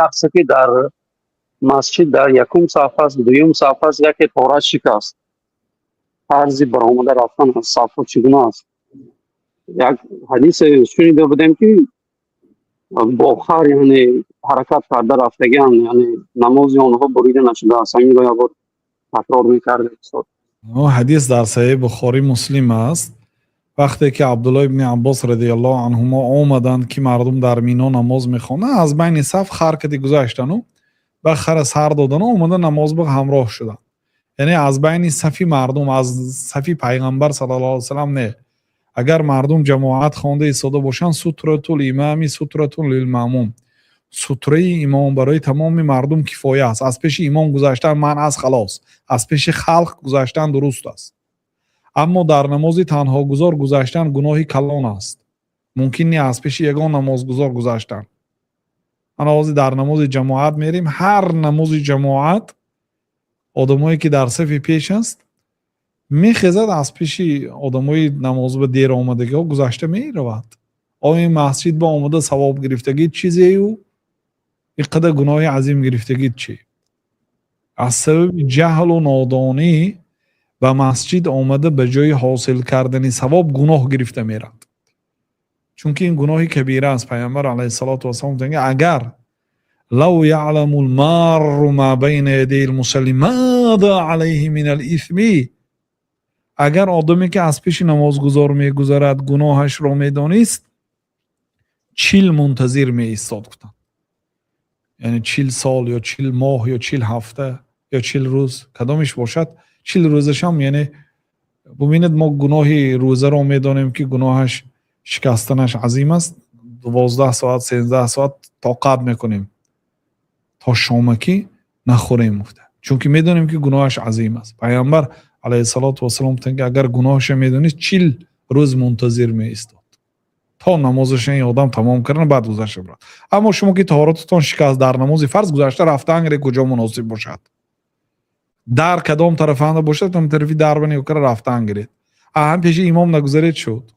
شخصی که در مسجد در یکم صف است دویم صف است یکی طهارت شکست عرضی برآمده رفتن از صف چگونه است. یک حدیث شنیده بودیم که با خر یعنی حرکت کرده رفتگان یعنی نماز آنها بریده نشده است. همین رو یک بار تکرار می‌کرده. حدیث در صحیح بخاری مسلم است. وقتی که عبدالله ابن عباس رضی الله عنهما آمدند که مردم در مینا نماز میخوانند از بین صف خر کدی گذاشتند و خر سر دادن اومدن نماز به همراه شدند. یعنی از بین صفی مردم از صفی پیغمبر صلی الله علیه و سلم نه. اگر مردم جماعت خوانده ایستاده باشند سترة الامام سترة للمأموم، ستره امام برای تمام مردم کفایه است. از پیش امام گذاشتن منع است خلاص، از پیش خلق گذاشتن درست است. اما در نماز تنها گذار گذاشتن گناهی کلان است. ممکن نیست از پیش یگان نمازگزار گذاشتن. نماز در نماز جماعت میریم، هر نماز جماعت آدمایی که در صف پیش است میخزد از پیش آدمای نماز به دیر آمدگی ها گذاشته میرود. آیا مسجد با آمده ثواب گرفتگی چیزی او اینقدر گناه عظیم گرفتگی چی؟ از سبب جهل و نادانی و مسجد آمده به جای حاصل کردن ثواب گناه گرفته میرد. چون که این گناهی کبیره است. پیامبر علیه الصلاة و السلام میگه اگر لو یعلم المار ما بین یدی المصلی ماذا علیه من الاثم، اگر آدمی که از پیش نمازگزار میگذرد گناهش را میدانست 40 منتظر می ایستاد کردند. یعنی 40 سال یا 40 ماه یا 40 هفته یا 40 روز کدامش باشد 40 روزش هم یعنی ببینید ما گناه روزه را میدانیم که گناهش شکستنش عظیم است. 12 ساعت 13 ساعت طاقت میکنیم تا شامکی نخوریم مفته، چون که میدونیم که گناهش عظیم است. پیامبر علیه الصلاة و السلام که اگر گناهش میدونید 40 روز منتظر می ایستاد تا نمازش این آدم تمام کردن بعد گذشته برد. اما شما که طهارتتون شکست در نماز فرض گذشته رفتن گره کجا مناسب باشد، در کدام طرف اند باشد تم طرفی در بنی و کر رفتن گرید هم پیش امام نگذارید شد